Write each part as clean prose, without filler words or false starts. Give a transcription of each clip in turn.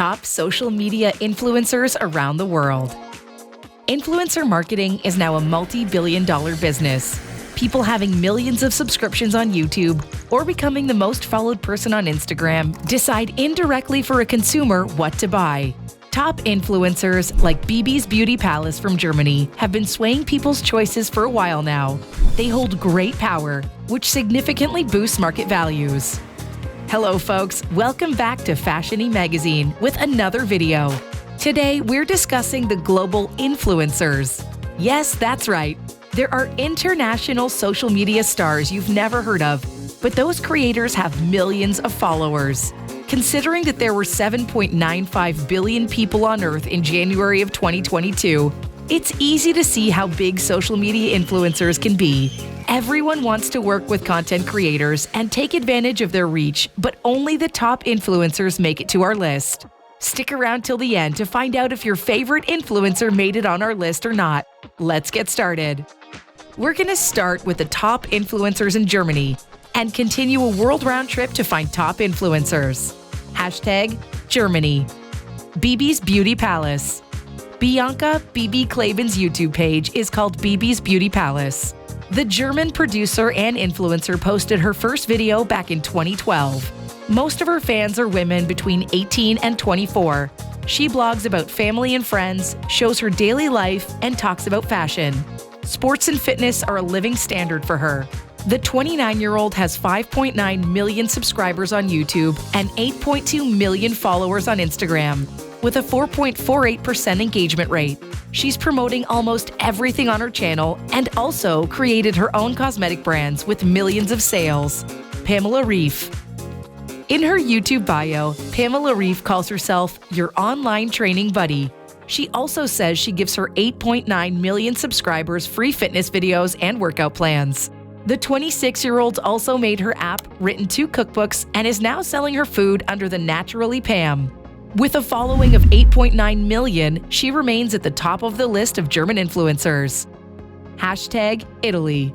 top social media influencers around the world. Influencer marketing is now a multi-billion-dollar business. People having millions of subscriptions on YouTube or becoming the most followed person on Instagram decide indirectly for a consumer what to buy. Top influencers like Bibi's Beauty Palace from Germany have been swaying people's choices for a while now. They hold great power, which significantly boosts market values. Hello folks, welcome back to Fashion-y Magazine with another video. Today we're discussing the global influencers. Yes, that's right. There are international social media stars you've never heard of, but those creators have millions of followers. Considering that there were 7.95 billion people on Earth in January of 2022, it's easy to see how big social media influencers can be. Everyone wants to work with content creators and take advantage of their reach, but only the top influencers make it to our list. Stick around till the end to find out if your favorite influencer made it on our list or not. Let's get started. We're going to start with the top influencers in Germany and continue a world round trip to find top influencers. Hashtag Germany. Bibi's Beauty Palace. Bianca Bibi Kleben's YouTube page is called Bibi's Beauty Palace. The German producer and influencer posted her first video back in 2012. Most of her fans are women between 18 and 24. She blogs about family and friends, shows her daily life, and talks about fashion. Sports and fitness are a living standard for her. The 29-year-old has 5.9 million subscribers on YouTube and 8.2 million followers on Instagram, with a 4.48% engagement rate. She's promoting almost everything on her channel and also created her own cosmetic brands with millions of sales. Pamela Reif. In her YouTube bio, Pamela Reif calls herself your online training buddy. She also says she gives her 8.9 million subscribers free fitness videos and workout plans. The 26-year-old also made her app, written 2 cookbooks, and is now selling her food under the Naturally Pam. With a following of 8.9 million, she remains at the top of the list of German influencers. Hashtag Italy.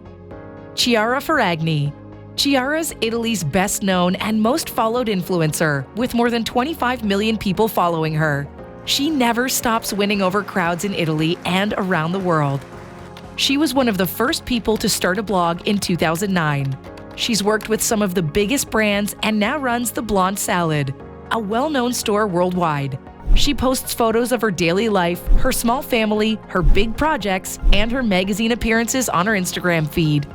Chiara Ferragni. Chiara's Italy's best-known and most followed influencer, with more than 25 million people following her. She never stops winning over crowds in Italy and around the world. She was one of the first people to start a blog in 2009. She's worked with some of the biggest brands and now runs The Blonde Salad, a well-known store worldwide. She posts photos of her daily life, her small family, her big projects, and her magazine appearances on her Instagram feed.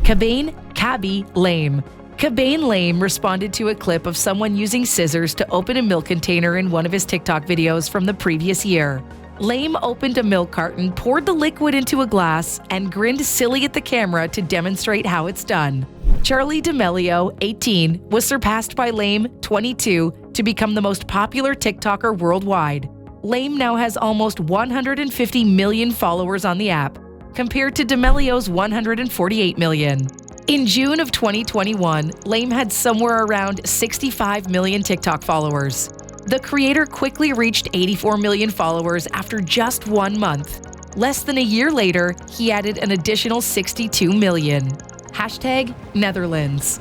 Khaby Lame. Khabane Lame responded to a clip of someone using scissors to open a milk container in one of his TikTok videos from the previous year. Lame opened a milk carton, poured the liquid into a glass, and grinned silly at the camera to demonstrate how it's done. Charli D'Amelio, 18, was surpassed by Lame, 22, to become the most popular TikToker worldwide. Lame now has almost 150 million followers on the app, compared to D'Amelio's 148 million. In June of 2021, Lame had somewhere around 65 million TikTok followers. The creator quickly reached 84 million followers after just 1 month. Less than a year later, he added an additional 62 million. Hashtag Netherlands.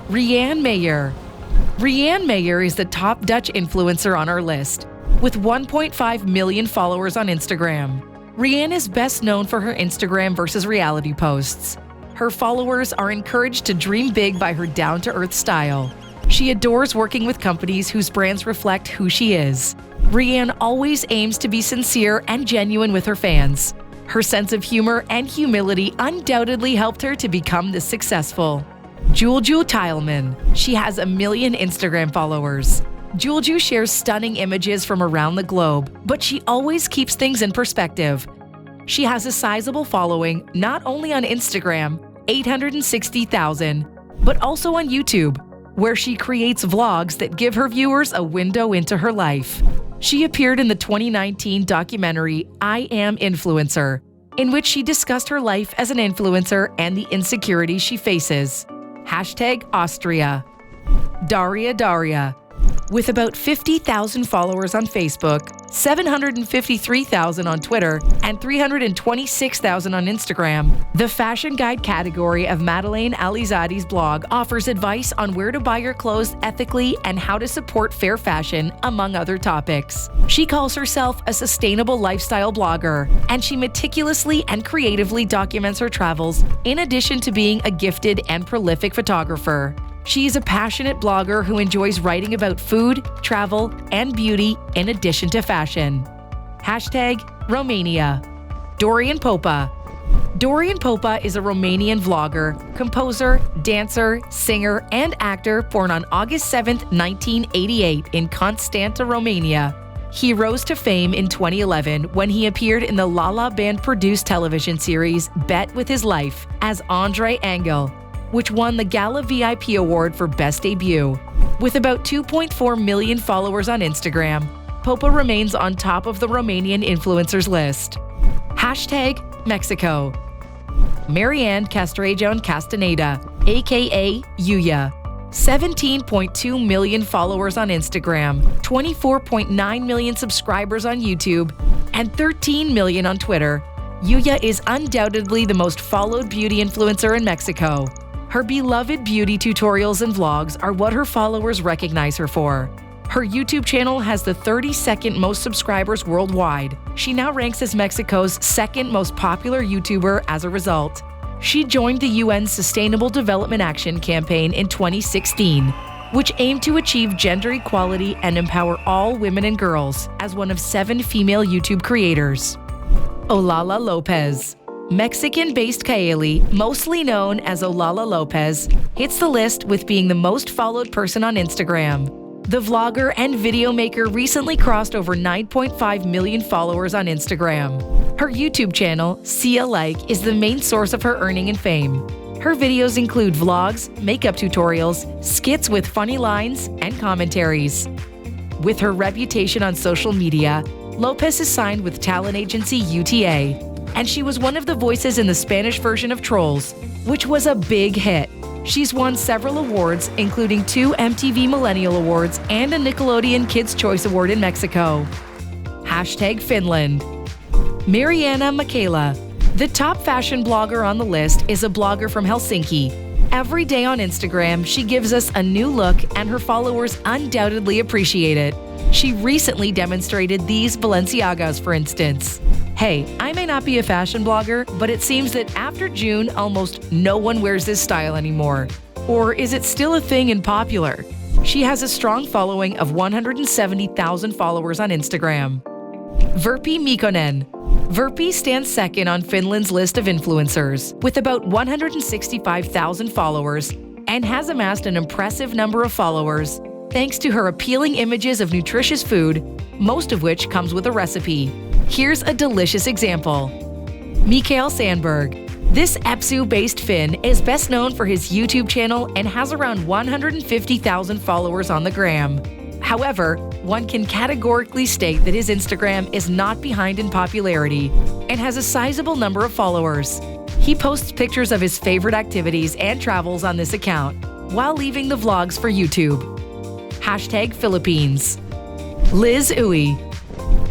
Rianne Meijer. Rianne Meijer is the top Dutch influencer on our list, with 1.5 million followers on Instagram. Rianne is best known for her Instagram versus reality posts. Her followers are encouraged to dream big by her down-to-earth style. She adores working with companies whose brands reflect who she is. Rianne always aims to be sincere and genuine with her fans. Her sense of humor and humility undoubtedly helped her to become this successful. Juultje Tieleman. She has 1 million Instagram followers. Juultje shares stunning images from around the globe, but she always keeps things in perspective. She has a sizable following not only on Instagram, 860,000, but also on YouTube, where she creates vlogs that give her viewers a window into her life. She appeared in the 2019 documentary I Am Influencer, in which she discussed her life as an influencer and the insecurities she faces. Hashtag Austria. DariaDaria. With about 50,000 followers on Facebook, 753,000 on Twitter, and 326,000 on Instagram. The fashion guide category of Madeleine Alizade's blog offers advice on where to buy your clothes ethically and how to support fair fashion, among other topics. She calls herself a sustainable lifestyle blogger, and she meticulously and creatively documents her travels, in addition to being a gifted and prolific photographer. She is a passionate blogger who enjoys writing about food, travel, and beauty in addition to fashion. #Romania. Dorian Popa. Dorian Popa is a Romanian vlogger, composer, dancer, singer, and actor born on August 7, 1988 in Constanta, Romania. He rose to fame in 2011 when he appeared in the Lala band-produced television series Bet With His Life as Andrei Angel, which won the Gala VIP Award for Best Debut. With about 2.4 million followers on Instagram, Popa remains on top of the Romanian influencers list. #Mexico. Mariand Castrejon Castañeda, aka Yuya. 17.2 million followers on Instagram, 24.9 million subscribers on YouTube, and 13 million on Twitter. Yuya is undoubtedly the most followed beauty influencer in Mexico. Her beloved beauty tutorials and vlogs are what her followers recognize her for. Her YouTube channel has the 32nd most subscribers worldwide. She now ranks as Mexico's second most popular YouTuber as a result. She joined the UN's Sustainable Development Action Campaign in 2016, which aimed to achieve gender equality and empower all women and girls as one of 7 female YouTube creators. Olalla Lopez. Mexican-based Kaeli, mostly known as Olalla Lopez, hits the list with being the most followed person on Instagram. The vlogger and video maker recently crossed over 9.5 million followers on Instagram. Her YouTube channel, See Alike, is the main source of her earning and fame. Her videos include vlogs, makeup tutorials, skits with funny lines, and commentaries. With her reputation on social media, Lopez is signed with talent agency UTA, and she was one of the voices in the Spanish version of Trolls, which was a big hit. She's won several awards, including 2 MTV Millennial Awards and a Nickelodeon Kids' Choice Award in Mexico. #Finnland. Marianna Mäkela. The top fashion blogger on the list is a blogger from Helsinki. Every day on Instagram, she gives us a new look, and her followers undoubtedly appreciate it. She recently demonstrated these Balenciagas, for instance. Hey, I may not be a fashion blogger, but it seems that after June, almost no one wears this style anymore. Or is it still a thing and popular? She has a strong following of 170,000 followers on Instagram. Virpi Mikkonen. Virpi stands second on Finland's list of influencers, with about 165,000 followers, and has amassed an impressive number of followers thanks to her appealing images of nutritious food, most of which comes with a recipe. Here's a delicious example. Mikael Sandberg. This Epsu-based Finn is best known for his YouTube channel and has around 150,000 followers on the gram. However, one can categorically state that his Instagram is not behind in popularity and has a sizable number of followers. He posts pictures of his favorite activities and travels on this account, while leaving the vlogs for YouTube. #Philippines. Liz Uy.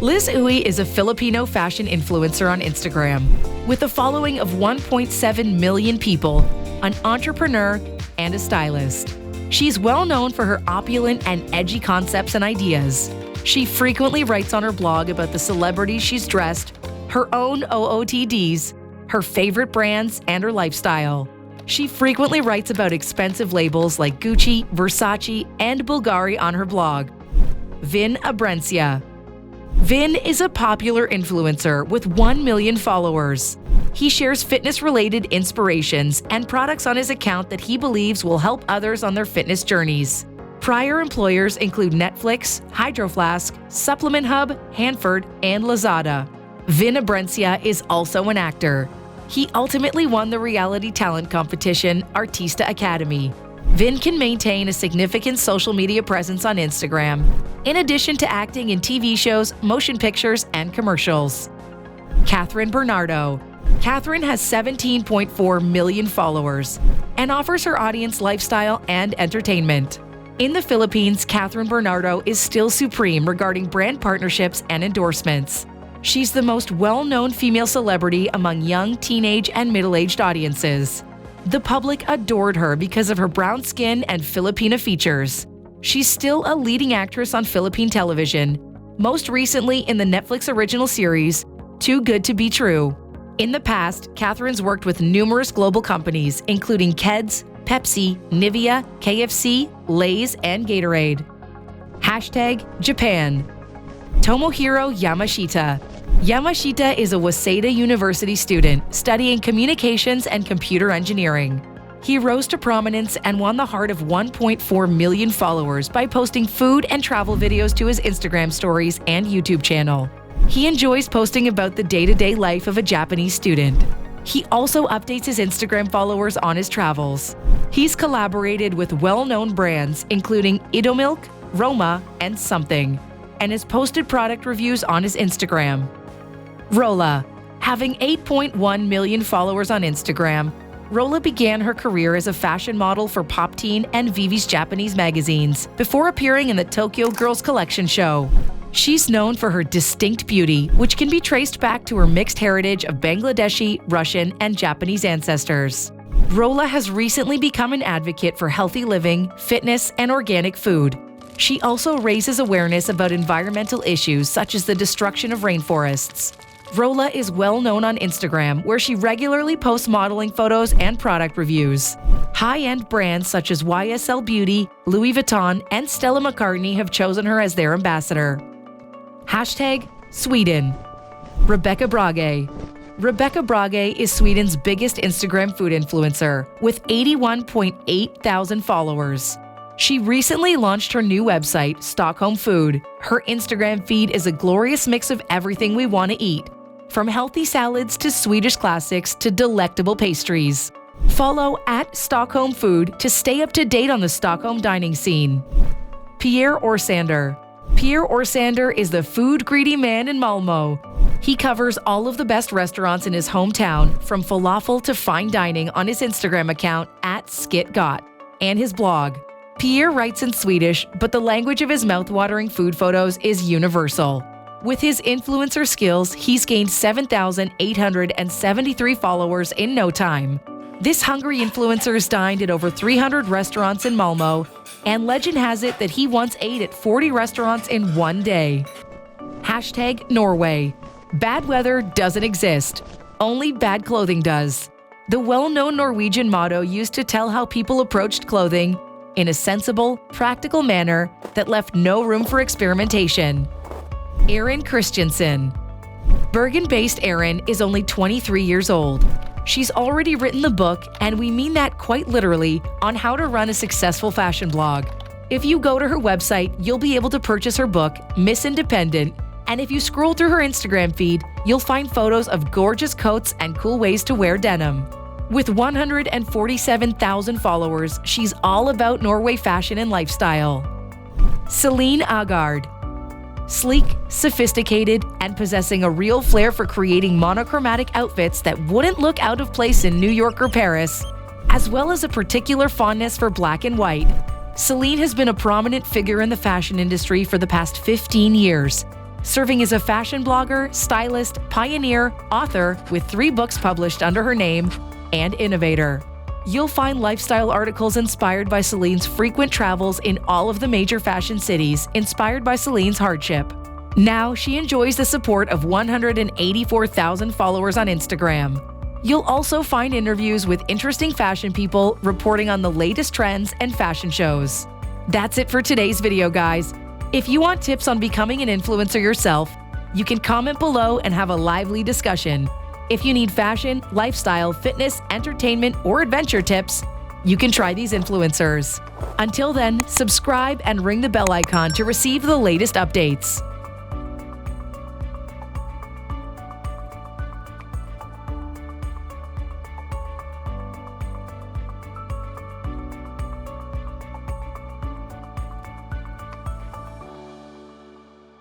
Liz Uy is a Filipino fashion influencer on Instagram, with a following of 1.7 million people, an entrepreneur, and a stylist. She's well known for her opulent and edgy concepts and ideas. She frequently writes on her blog about the celebrities she's dressed, her own OOTDs, her favorite brands, and her lifestyle. She frequently writes about expensive labels like Gucci, Versace, and Bulgari on her blog. Vin Abrenica. Vin is a popular influencer with 1 million followers. He shares fitness-related inspirations and products on his account that he believes will help others on their fitness journeys. Prior employers include Netflix, Hydro Flask, Supplement Hub, Hanford, and Lazada. Vin Abrenica is also an actor. He ultimately won the reality talent competition Artista Academy. Vin can maintain a significant social media presence on Instagram, in addition to acting in TV shows, motion pictures, and commercials. Kathryn Bernardo. Kathryn has 17.4 million followers and offers her audience lifestyle and entertainment. In the Philippines, Kathryn Bernardo is still supreme regarding brand partnerships and endorsements. She's the most well-known female celebrity among young, teenage, and middle-aged audiences. The public adored her because of her brown skin and Filipina features. She's still a leading actress on Philippine television, most recently in the Netflix original series, Too Good to Be True. In the past, Kathryn's worked with numerous global companies, including Keds, Pepsi, Nivea, KFC, Lay's, and Gatorade. #Japan. Tomohiro Yamashita. Yamashita is a Waseda University student studying communications and computer engineering. He rose to prominence and won the heart of 1.4 million followers by posting food and travel videos to his Instagram stories and YouTube channel. He enjoys posting about the day-to-day life of a Japanese student. He also updates his Instagram followers on his travels. He's collaborated with well-known brands including Idomilk, Roma, and Something, and has posted product reviews on his Instagram. Rola. Having 8.1 million followers on Instagram, Rola began her career as a fashion model for Pop Teen and Vivi's Japanese magazines before appearing in the Tokyo Girls Collection show. She's known for her distinct beauty, which can be traced back to her mixed heritage of Bangladeshi, Russian, and Japanese ancestors. Rola has recently become an advocate for healthy living, fitness, and organic food. She also raises awareness about environmental issues such as the destruction of rainforests. Rola is well known on Instagram, where she regularly posts modeling photos and product reviews. High-end brands such as YSL Beauty, Louis Vuitton, and Stella McCartney have chosen her as their ambassador. #Sweden. Rebecca Brage. Rebecca Brage is Sweden's biggest Instagram food influencer, with 81.8 thousand followers. She recently launched her new website, Stockholm Food. Her Instagram feed is a glorious mix of everything we want to eat, from healthy salads to Swedish classics to delectable pastries. Follow @Stockholm Food to stay up to date on the Stockholm dining scene. Pierre Orsander. Pierre Orsander is the food-greedy man in Malmö. He covers all of the best restaurants in his hometown, from falafel to fine dining, on his Instagram account @skitgot and his blog. Pierre writes in Swedish, but the language of his mouth-watering food photos is universal. With his influencer skills, he's gained 7,873 followers in no time. This hungry influencer has dined at over 300 restaurants in Malmö, and legend has it that he once ate at 40 restaurants in one day. #Norway. Bad weather doesn't exist. Only bad clothing does. The well-known Norwegian motto used to tell how people approached clothing in a sensible, practical manner that left no room for experimentation. Eirín Kristiansen. Bergen-based Eirín is only 23 years old. She's already written the book, and we mean that quite literally, on how to run a successful fashion blog. If you go to her website, you'll be able to purchase her book, Miss Independent, and if you scroll through her Instagram feed, you'll find photos of gorgeous coats and cool ways to wear denim. With 147,000 followers, she's all about Norway fashion and lifestyle. Celine Aagaard. Sleek, sophisticated, and possessing a real flair for creating monochromatic outfits that wouldn't look out of place in New York or Paris, as well as a particular fondness for black and white. Celine has been a prominent figure in the fashion industry for the past 15 years, serving as a fashion blogger, stylist, pioneer, author with 3 books published under her name, and innovator. You'll find lifestyle articles inspired by Celine's frequent travels in all of the major fashion cities, inspired by Celine's hardship. Now she enjoys the support of 184,000 followers on Instagram. You'll also find interviews with interesting fashion people reporting on the latest trends and fashion shows. That's it for today's video, guys. If you want tips on becoming an influencer yourself, you can comment below and have a lively discussion. If you need fashion, lifestyle, fitness, entertainment, or adventure tips, you can try these influencers. Until then, subscribe and ring the bell icon to receive the latest updates.